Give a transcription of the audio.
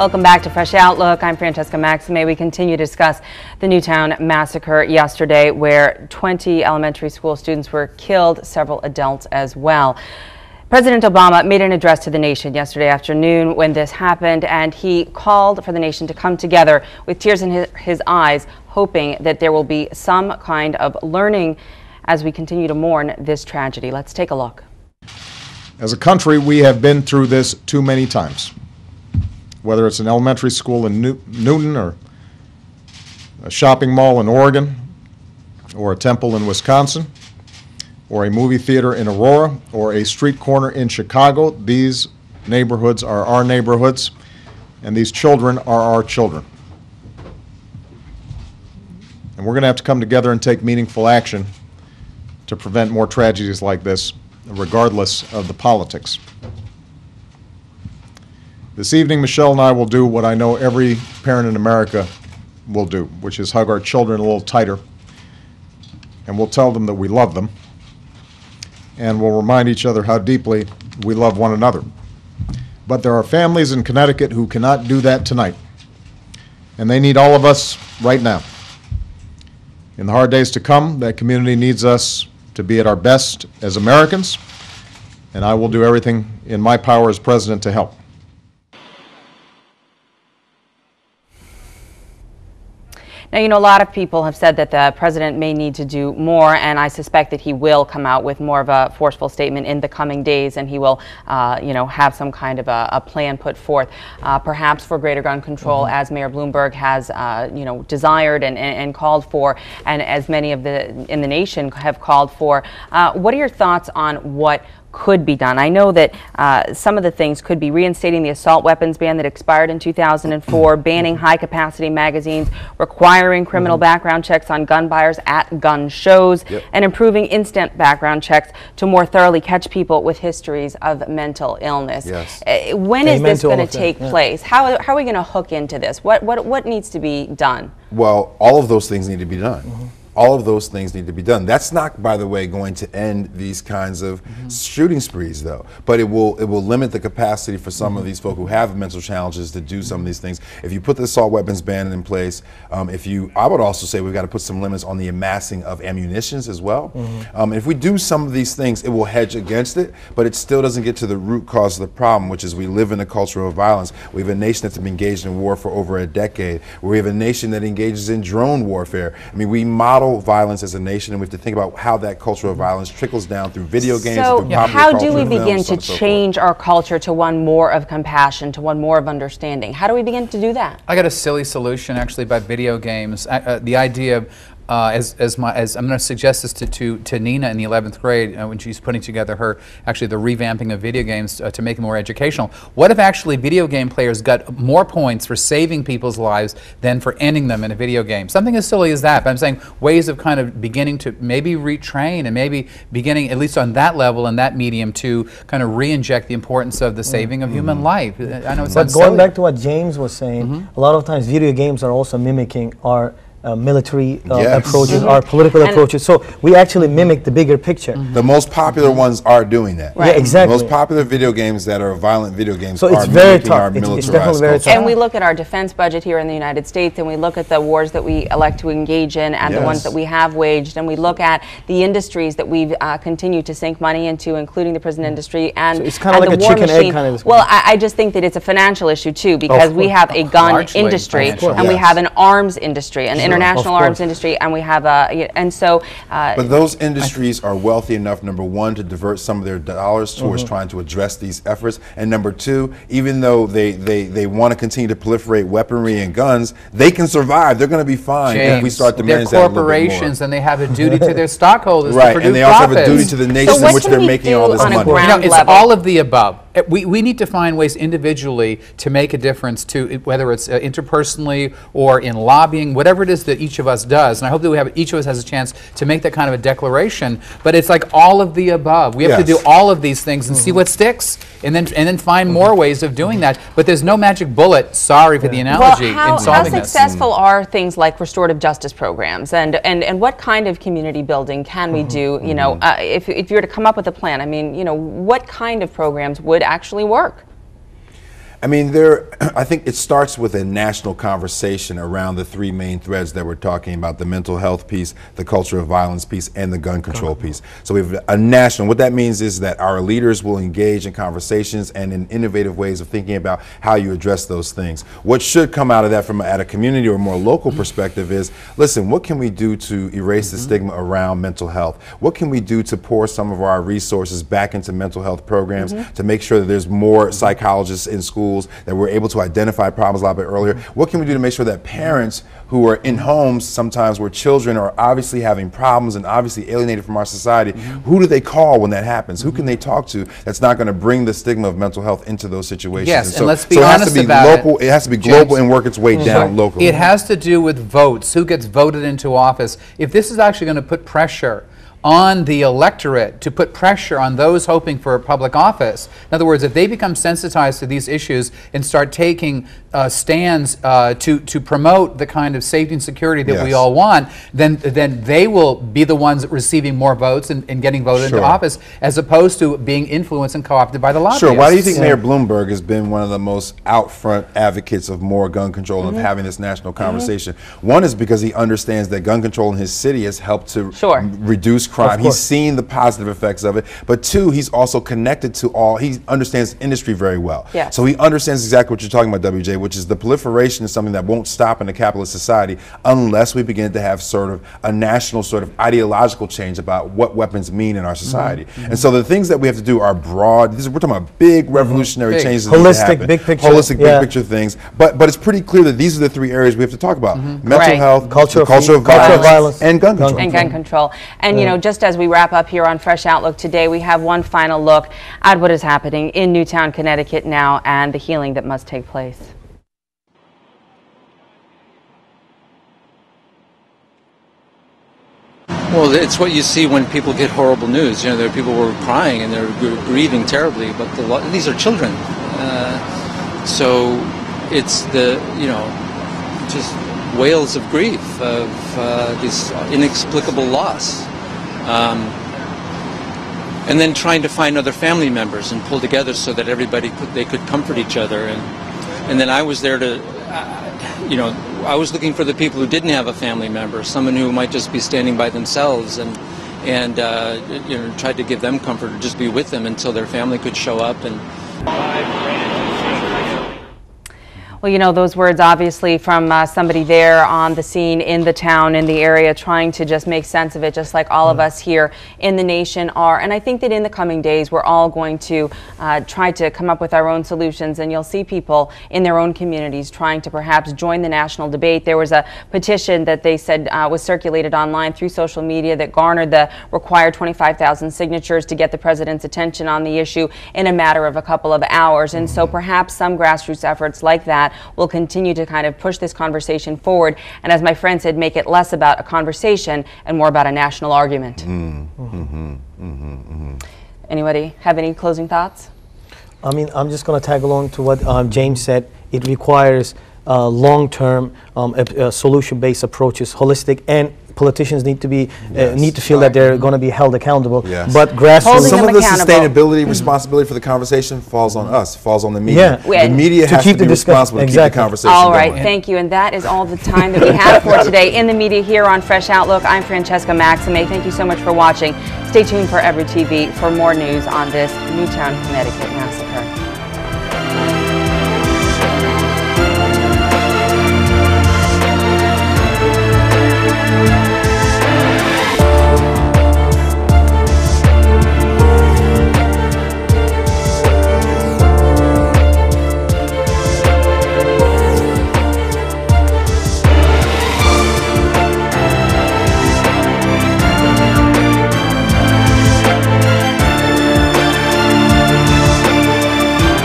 Welcome back to Fresh Outlook. I'm Francesca Maxime. We continue to discuss the Newtown massacre yesterday, where 20 elementary school students were killed, several adults as well. President Obama made an address to the nation yesterday afternoon when this happened, and he called for the nation to come together with tears in his eyes, hoping that there will be some kind of learning as we continue to mourn this tragedy. Let's take a look. As a country, we have been through this too many times. Whether it's an elementary school in Newton, or a shopping mall in Oregon, or a temple in Wisconsin, or a movie theater in Aurora, or a street corner in Chicago, these neighborhoods are our neighborhoods, and these children are our children. And we're going to have to come together and take meaningful action to prevent more tragedies like this, regardless of the politics. This evening, Michelle and I will do what I know every parent in America will do, which is hug our children a little tighter, and we'll tell them that we love them, and we'll remind each other how deeply we love one another. But there are families in Connecticut who cannot do that tonight, and they need all of us right now. In the hard days to come, that community needs us to be at our best as Americans, and I will do everything in my power as president to help. Now, you know, a lot of people have said that the president may need to do more, and I suspect that he will come out with more of a forceful statement in the coming days, and he will, you know, have some kind of a plan put forth, perhaps for greater gun control, as Mayor Bloomberg has, you know, desired and called for, and as many of in the nation have called for. What are your thoughts on what could be done? I know that some of the things could be reinstating the assault weapons ban that expired in 2004, banning high-capacity magazines, requiring criminal background checks on gun buyers at gun shows, and improving instant background checks to more thoroughly catch people with histories of mental illness. When is this going to take place? How are we going to hook into this? What needs to be done? Well, all of those things need to be done. All of those things need to be done. That's not, by the way, going to end these kinds of shooting sprees, though. But it will limit the capacity for some of these folk who have mental challenges to do some of these things. If you put the assault weapons ban in place, I would also say we've got to put some limits on the amassing of ammunitions as well. If we do some of these things, it will hedge against it, but it still doesn't get to the root cause of the problem, which is we live in a culture of violence. We have a nation that's been engaged in war for over a decade. We have a nation that engages in drone warfare. I mean, we model violence as a nation, and we have to think about how that culture of violence trickles down through video games. So how do we begin to change our culture to one more of compassion, to one more of understanding? How do we begin to do that? I got a silly solution actually about video games. The idea of as I'm going to suggest this to Nina in the 11th grade when she's putting together the revamping of video games to make it more educational. What if actually video game players got more points for saving people's lives than for ending them in a video game? Something as silly as that. But I'm saying ways of kind of beginning to maybe retrain, and maybe beginning at least on that level and that medium to kind of re-inject the importance of the saving of human life. I know it sounds silly. But going back to what James was saying, a lot of times video games are also mimicking our military approaches, our political approaches. So we actually mimic the bigger picture. The most popular ones are doing that. Yeah, exactly. The most popular video games that are violent video games are mimicking our militarized culture. And we look at our defense budget here in the United States, and we look at the wars that we elect to engage in, and the ones that we have waged, and we look at the industries that we've continued to sink money into, including the prison industry and, so it's kind of like the a war chicken machine. Egg kind of. Well, I just think that it's a financial issue too, because we have a gun industry, and we have an arms industry, an international arms industry, and we have but those industries are wealthy enough, number one, to divert some of their dollars towards trying to address these efforts, and number two, even though they want to continue to proliferate weaponry and guns, they can survive. They're going to be fine if we start to manage that a little bit more. They're corporations, and they have a duty to their stockholders to produce and they also profits. have a duty to the nation in which they're making all this money. You know, it's all of the above. We need to find ways individually to make a difference, to whether it's interpersonally or in lobbying, whatever it is that each of us does. And I hope that each of us has a chance to make that kind of a declaration. But it's like all of the above. We have to do all of these things and see what sticks, and then find more ways of doing that. But there's no magic bullet. Sorry for the analogy in solving this. How successful are things like restorative justice programs, and what kind of community building can we do? You know, if you were to come up with a plan, I mean, you know, what kind of programs would actually work? I mean, I think it starts with a national conversation around the three main threads that we're talking about: the mental health piece, the culture of violence piece, and the gun control piece. So we have a national. What that means is that our leaders will engage in conversations and in innovative ways of thinking about how you address those things. What should come out of that from at a community or more local perspective is, listen, what can we do to erase the stigma around mental health? What can we do to pour some of our resources back into mental health programs to make sure that there's more psychologists in schools, that we're able to identify problems a lot bit earlier? What can we do to make sure that parents who are in homes sometimes where children are obviously having problems and obviously alienated from our society, who do they call when that happens? Who can they talk to that's not going to bring the stigma of mental health into those situations? Yes, so, and let's be honest about it. It has to be global and work its way down locally. It has to do with votes, who gets voted into office. If this is actually going to put pressure on the electorate, to put pressure on those hoping for public office. In other words, if they become sensitized to these issues and start taking stands to promote the kind of safety and security that we all want, then they will be the ones receiving more votes and getting voted into office, as opposed to being influenced and co-opted by the lobbyists. Sure. Why do you think Mayor Bloomberg has been one of the most out front advocates of more gun control and of having this national conversation? One is because he understands that gun control in his city has helped to reduce crime. He's seen the positive effects of it. But two, he's also connected to he understands the industry very well. So he understands exactly what you're talking about, WJ, which is the proliferation is something that won't stop in a capitalist society unless we begin to have sort of a national sort of ideological change about what weapons mean in our society. And so the things that we have to do are broad. We're talking about big revolutionary changes. Holistic, big picture. Holistic, big picture things. But it's pretty clear that these are the three areas we have to talk about. Mental health, culture of violence, and gun control. And you know, just as we wrap up here on Fresh Outlook today, we have one final look at what is happening in Newtown, Connecticut now, and the healing that must take place. Well, it's what you see when people get horrible news. You know, there are people who are crying and they're grieving terribly, but these are children. So it's just wails of grief, of this inexplicable loss. And then trying to find other family members and pull together so that they could comfort each other. And then I was there to, I was looking for the people who didn't have a family member, someone who might just be standing by themselves, and tried to give them comfort or just be with them until their family could show up. Well, you know, those words obviously from somebody there on the scene in the town, in the area, trying to just make sense of it, just like all of us here in the nation are. And I think that in the coming days, we're all going to try to come up with our own solutions, and you'll see people in their own communities trying to perhaps join the national debate. There was a petition that they said was circulated online through social media that garnered the required 25,000 signatures to get the president's attention on the issue in a matter of a couple of hours. And so perhaps some grassroots efforts like that will continue to kind of push this conversation forward, and as my friend said, make it less about a conversation and more about a national argument. Anybody have any closing thoughts? I mean, I'm just going to tag along to what James said. It requires long-term solution-based approaches, holistic, and politicians need to be need to feel that they're going to be held accountable. But grassroots, some of the sustainability responsibility for the conversation falls on us, falls on the media. The media has to be responsible to keep the conversation all right, going. thank you. And that is all the time that we have for today in the media here on Fresh Outlook. I'm Francesca Maxime. Thank you so much for watching. Stay tuned for Every TV for more news on this Newtown, Connecticut massacre.